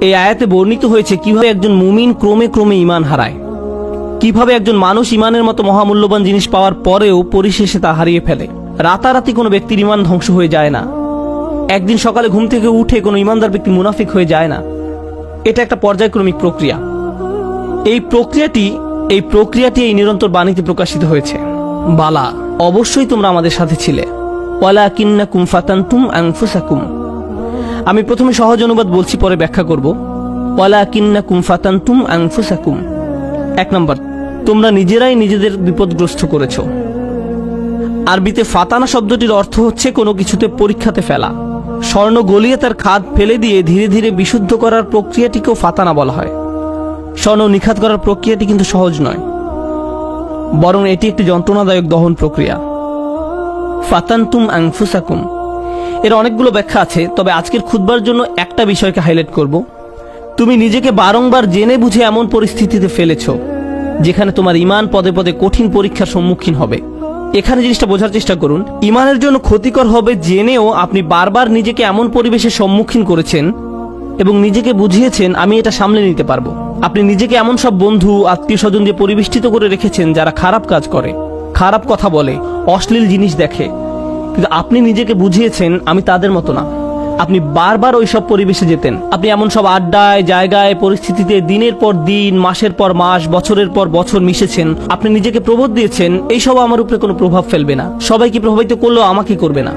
এই আয়াতে বর্ণিত হয়েছে কিভাবে একজন মুমিন ক্রমে ক্রমে ঈমান হারায়, কিভাবে একজন মানুষ ঈমানের মতো মহামূল্যবান জিনিস পাওয়ার পরেও পরিশেষে তা হারিয়ে ফেলে। রাতারাতি কোনো ব্যক্তির ঈমান ধ্বংস হয়ে যায় না, একদিন সকালে ঘুম থেকে উঠে কোনো ঈমানদার ব্যক্তি মুনাফিক হয়ে যায় না। এটা একটা পর্যায়ক্রমিক প্রক্রিয়া। এই প্রক্রিয়াটি এই নিরন্তর বাণীতে প্রকাশিত হয়েছে, বালা অবশ্যই তোমরা আমাদের সাথে ছিলে, ওয়ালাকিন্নাকুম ফাতানতুম আনফুসাকুম। আমি প্রথমে সহজ অনুবাদ বলছি, পরে ব্যাখ্যা করব। ওয়ালাকিন্নাকুম ফাতানতুম আনফুসাকুম। 1 নম্বর, তোমরা নিজেরাই নিজেদের বিপদগ্রস্ত করেছো। আরবিতে ফাতানা শব্দটির অর্থ হচ্ছে কোনো কিছুতে পরীক্ষাতে ফেলা। স্বর্ণ গলিয়ে তার খাদ ফেলে দিয়ে ধীরে ধীরে বিশুদ্ধ করার প্রক্রিয়াটিকেও ফাতানা বলা হয়। স্বর্ণ নিখাত করার প্রক্রিয়াটি কিন্তু সহজ নয়, বরং এটি একটি যন্ত্রণাদায়ক দহন প্রক্রিয়া। ফাতানতুম আনফুসাকুম এর অনেকগুলো ব্যাখ্যা আছে, তবে আজকের খুতবার জন্য একটা বিষয়কে হাইলাইট করব। তুমি নিজেকে বারংবার জেনে বুঝে এমন পরিস্থিতিতে ফেলেছ যেখানে তোমার ঈমান পদে পদে কঠিন পরীক্ষার সম্মুখীন হবে। এখানে জিনিসটা বোঝার চেষ্টা করুন, ঈমানের জন্য ক্ষতিকর হবে জেনেও আপনি বারবার নিজেকে এমন পরিবেশের সম্মুখীন করেছেন এবং নিজেকে বুঝিয়েছেন আমি এটা সামলে নিতে পারবো। আপনি নিজেকে এমন সব বন্ধু আত্মীয় স্বজন দিয়ে পরিবেষ্টিত করে রেখেছেন যারা খারাপ কাজ করে, খারাপ কথা বলে, অশ্লীল জিনিস দেখে, কিন্তু আপনি নিজেকে বুঝিয়েছেন আমি তাদের মতো না। আপনি বারবার ওই সব পরিবেশে যেতেন, আপনি এমন সব আড্ডায়, জায়গায়, পরিস্থিতিতে দিনের পর দিন, মাসের পর মাস, বছরের পর বছর মিশেছেন। আপনি নিজেকে প্রবোধ দিয়েছেন এইসব আমার উপরে কোনো প্রভাব ফেলবে না, সবাইকে প্রভাবিত করলেও আমাকে করবে না।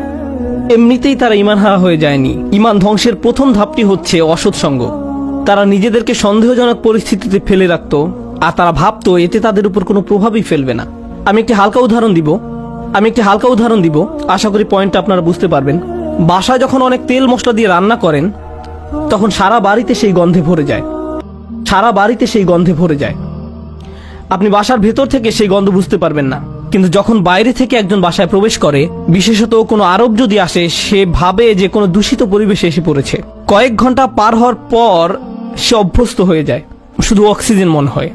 এমনিতেই তারা ঈমান হারা হয়ে যায়নি। ঈমান ধ্বংসের প্রথম ধাপটি হচ্ছে অসৎসঙ্গ। তারা নিজেদেরকে সন্দেহজনক পরিস্থিতিতে ফেলে রাখতো আর তারা ভাবতো এতে তাদের উপর কোনো প্রভাবই ফেলবে না। আমি একটি হালকা উদাহরণ দিব, আশা করি পয়েন্টটা আপনারা বুঝতে পারবেন। বাসায় যখন অনেক তেল মশলা দিয়ে রান্না করেন তখন সারা বাড়িতে সেই গন্ধে ভরে যায়। আপনি বাসার ভেতর থেকে সেই গন্ধ বুঝতে পারবেন না, কিন্তু যখন বাইরে থেকে একজন বাসায় প্রবেশ করে, বিশেষত কোনো আরব যদি আসে, সে ভাবে যে কোনো দূষিত পরিবেশে এসে পড়েছে। কয়েক ঘন্টা পার হওয়ার পর সে অভ্যস্ত হয়ে যায়, শুধু অক্সিজেন মনে হয়।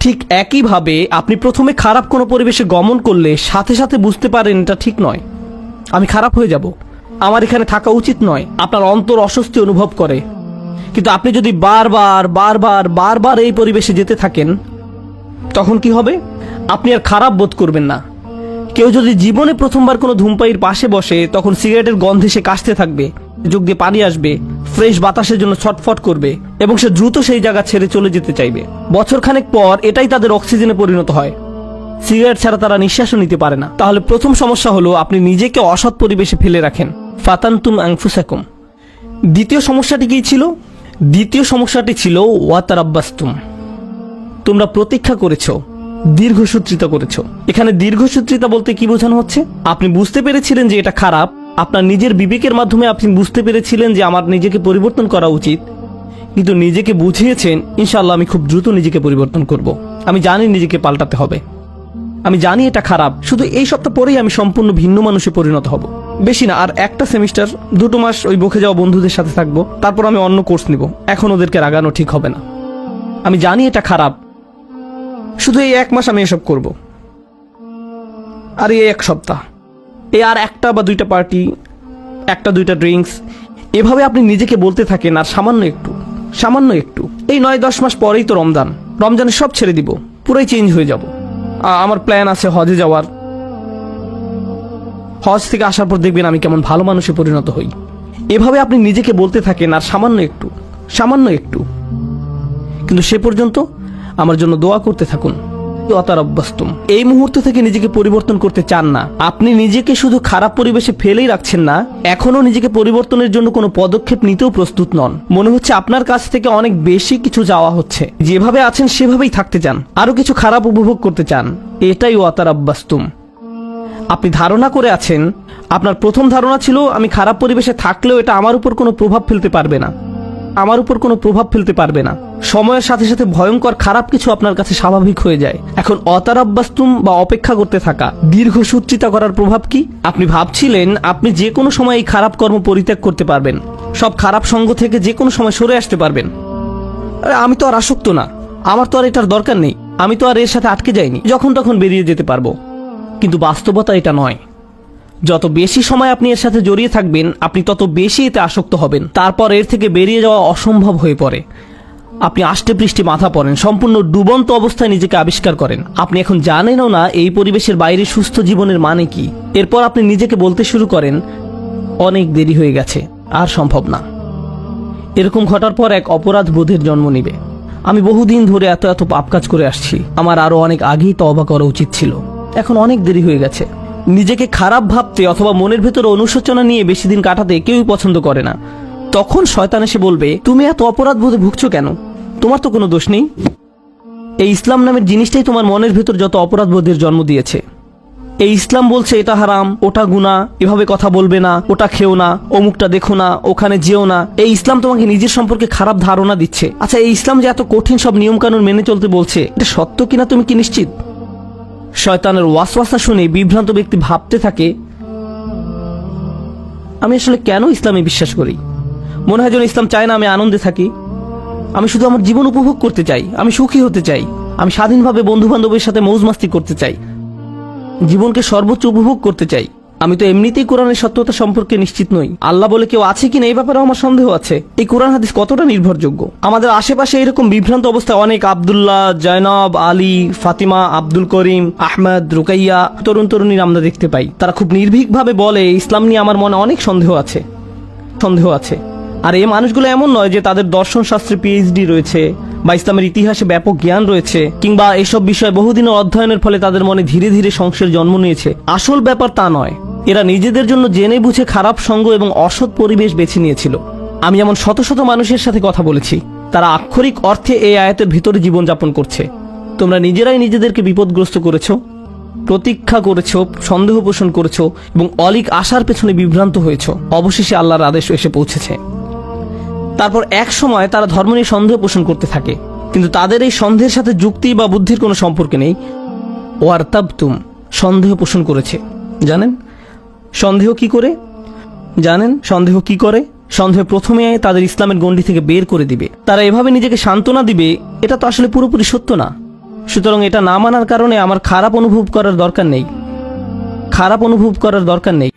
ঠিক একইভাবে আপনি প্রথমে খারাপ কোনো পরিবেশে গমন করলে সাথে সাথে বুঝতে পারেন এটা ঠিক নয়, আমি খারাপ হয়ে যাব, আমার এখানে থাকা উচিত নয়। আপনার অন্তর অস্বস্তি অনুভব করে। কিন্তু আপনি যদি বারবার এই পরিবেশে যেতে থাকেন, তখন কি হবে? আপনি আর খারাপ বোধ করবেন না। কেউ যদি জীবনে প্রথমবার কোনো ধূমপায়ীর পাশে বসে, তখন সিগারেটের গন্ধে সে কাশতে থাকবে, চোখ দিয়ে পানি আসবে, ফ্রেশ বাতাসের জন্য ছটফট করবে এবং সে দ্রুত সেই জায়গা ছেড়ে চলে যেতে চাইবে। বছরখানেক পর এটাই তাদের অক্সিজেনে পরিণত হয়। সিগারেট ছাড়া তারা নিঃশ্বাসও নিতে পারে না। তাহলে প্রথম সমস্যা হলো আপনি নিজেকে অসৎ পরিবেশে ফেলে রাখেন। ফাতানতুম আনফুসাকুম। দ্বিতীয় সমস্যাটি ছিল ওয়াতারাব্বাসতুম। তোমরা প্রতীক্ষা করেছো, দীর্ঘসূত্রিতা করেছো। এখানে দীর্ঘসূত্রিতা বলতে কি বোঝানো হচ্ছে? আপনি বুঝতে পেরেছিলেন যে এটা খারাপ, আপনার নিজের বিবেকের মাধ্যমে আপনি বুঝতে পেরেছিলেন যে আমার নিজেকে পরিবর্তন করা উচিত, কিন্তু নিজেকে বুঝিয়েছেন ইনশাআল্লাহ আমি খুব দ্রুত নিজেকে পরিবর্তন করব। আমি জানি নিজেকে পাল্টাতে হবে, আমি জানি এটা খারাপ, শুধু এই সপ্তাহ পরেই আমি সম্পূর্ণ ভিন্ন মানুষে পরিণত হব। বেশি না, আর একটা সেমিস্টার 2 মাস ওই বকে যাওয়া বন্ধুদের সাথে থাকবো, তারপর আমি অন্য কোর্স নিব। এখন ওদেরকে রাগানো ঠিক হবে না। আমি জানি এটা খারাপ, শুধু এই 1 মাস আমি এসব করব। আর এই 1 সপ্তাহ, এই আর 1টা বা 2টা পার্টি, 1টা-2টা ড্রিঙ্কস, এভাবে আপনি নিজেকে বলতে থাকেন। আর সামান্য একটু এই 9-10 মাস পরেই তো রমজানে সব ছেড়ে দিব, পুরাই চেঞ্জ হয়ে যাব। আমার প্ল্যান আছে হজে যাওয়ার। হজ থেকে আসার পর দেখবেন আমি কেমন ভালো মানুষে পরিণত হই। এভাবে আপনি নিজেকে বলতে থাকেন আর সামান্য একটু, কিন্তু সে পর্যন্ত আমার জন্য দোয়া করতে থাকুন। এই মুহূর্ত থেকে নিজেকে পরিবর্তন করতে চান না, আপনি নিজেকে শুধু খারাপ পরিবেশে ফেলেই রাখছেন না, এখনো নিজেকে পরিবর্তনের জন্য কোনো পদক্ষেপ নিতেও প্রস্তুত নন। মনে হচ্ছে আপনার কাছ থেকে অনেক বেশি কিছু চাওয়া হচ্ছে। যেভাবে আছেন সেভাবেই থাকতে চান, আরো কিছু খারাপ উপভোগ করতে চান। এটাই ওয়াতারাব্বাসতুম। আপনি ধারণা করে আছেন, আপনার প্রথম ধারণা ছিল আমি খারাপ পরিবেশে থাকলেও এটা আমার উপর কোনো প্রভাব ফেলতে পারবে না। সময়ের সাথে সাথে ভয়ঙ্কর খারাপ কিছু আপনার কাছে স্বাভাবিক হয়ে যায়। এখন অতারাব্বাস্তুম বা অপেক্ষা করতে থাকা, দীর্ঘসূত্রিতা করার প্রভাব কি? আপনি ভাবছিলেন আপনি যে কোনো সময় এই খারাপ কর্ম পরিত্যাগ করতে পারবেন, সব খারাপ সঙ্গ থেকে যে কোনো সময় সরে আসতে পারবেন। আরে আমি তো আর আসক্ত না, আমার তো আর এটার দরকার নেই, আমি তো আর এর সাথে আটকে যাইনি, যখন তখন বেরিয়ে যেতে পারবো। কিন্তু বাস্তবতা এটা নয়। যত বেশি সময় আপনি এর সাথে জড়িয়ে থাকবেন আপনি তত বেশি এতে আসক্ত হবেন, তারপর এর থেকে বেরিয়ে যাওয়া অসম্ভব হয়ে পড়ে। আপনি আষ্টে পৃষ্ঠে মাথা পড়েন, সম্পূর্ণ ডুবন্ত অবস্থায় নিজেকে আবিষ্কার করেন। আপনি এখন জানেনও না এই পরিবেশের বাইরে সুস্থ জীবনের মানে কি। এরপর আপনি নিজেকে বলতে শুরু করেন, অনেক দেরি হয়ে গেছে, আর সম্ভব না। এরকম ঘটার পর এক অপরাধ বোধের জন্ম নিবে। আমি বহুদিন ধরে এত এত পাপ কাজ করে আসছি, আমার আরো অনেক আগেই তওবা করা উচিত ছিল, এখন অনেক দেরি হয়ে গেছে। নিজেকে খারাপ ভাবতে অথবা মনের ভেতরে অনুশোচনা নিয়ে বেশি দিন কাটাতে কেউই পছন্দ করে না। তখন শয়তান এসে বলবে, তুমি এত অপরাধ বোধে ভুগছো কেন? তোমার তো কোনো দোষ নেই। এই ইসলাম নামের জিনিসটাই তোমার মনের ভেতর যত অপরাধ বোধের জন্ম দিয়েছে। এই ইসলাম বলছে এটা হারাম, ওটা গুনাহ, এভাবে কথা বলবে না, ওটা খেও না, অমুকটা দেখো না, ওখানে যেও না। এই ইসলাম তোমাকে নিজের সম্পর্কে খারাপ ধারণা দিচ্ছে। আচ্ছা, এই ইসলাম যে এত কঠিন সব নিয়ম কানুন মেনে চলতে বলছে, এটা সত্য কিনা তুমি কি নিশ্চিত? শয়তানের ওয়াসওয়াসা শুনে বিভ্রান্ত ব্যক্তি ভাবতে থাকে, আমি আসলে কেন ইসলামে বিশ্বাস করি? মনে হয় যেন ইসলাম চায় না আমি আনন্দে থাকি। আমি শুধু আমার জীবন উপভোগ করতে চাই, আমি সুখী হতে চাই, আমি স্বাধীনভাবে বন্ধু বান্ধবের সাথে মৌজ মাস্তি করতে চাই, জীবনকে সর্বোচ্চ উপভোগ করতে চাই। আমি তো এমনিতেই কোরআনের সত্যতা সম্পর্কে নিশ্চিত নই। আল্লাহ বলে কেউ আছে কিনা এই ব্যাপারে আমার সন্দেহ আছে। এই কোরআন হাদিস কতটা নির্ভরযোগ্য? আমাদের আশেপাশে এরকম বিভ্রান্ত অবস্থায় অনেক আব্দুল্লাহ, জয়নব, আলী, ফাতিমা, আব্দুল করিম, আহমদ, রুকাইয়া তরুণ তরুণীর আমরা দেখতে পাই। তারা খুব নির্ভীকভাবে বলে, ইসলাম নিয়ে আমার মনে অনেক সন্দেহ আছে। আর এই মানুষগুলো এমন নয় যে তাদের দর্শন শাস্ত্রে পিএইচডি রয়েছে বা ইসলামের ইতিহাসে ব্যাপক জ্ঞান রয়েছে কিংবা এসব বিষয়ে বহুদিনের অধ্যয়নের ফলে তাদের মনে ধীরে ধীরে সংশয়ের জন্ম নিয়েছে। আসল ব্যাপার তা নয়। এরা নিজেদের জন্য জেনে বুঝে খারাপ সঙ্গ এবং অসৎ পরিবেশ বেছে নিয়েছিল। আমি যেমন শত শত মানুষের সাথে কথা বলেছি, তারা আক্ষরিক অর্থে এই আয়াতের ভিতরে জীবনযাপন করছে। তোমরা নিজেরাই নিজেদেরকে বিপদগ্রস্ত করেছো, প্রতীক্ষা করেছো, সন্দেহ পোষণ করেছো এবং অলিক আশার পেছনে বিভ্রান্ত হয়েছো। অবশেষে আল্লাহর আদেশ এসে পৌঁছেছে। তারপর এক সময় তারা ধর্ম নিয়ে সন্দেহ পোষণ করতে থাকে, কিন্তু তাদের এই সন্দেহের সাথে যুক্তি বা বুদ্ধির কোনো সম্পর্ক নেই। ওয়ারতাবতুম, সন্দেহ পোষণ করেছে। জানেন সন্দেহ কি করে? সন্দেহ প্রথমে তাদের ইসলামের গণ্ডি থেকে বের করে দিবে। তারা এভাবে নিজেকে সান্ত্বনা দিবে, এটা তো আসলে পুরোপুরি সত্য না। সুতরাং এটা না মানার কারণে আমার খারাপ অনুভব করার দরকার নেই।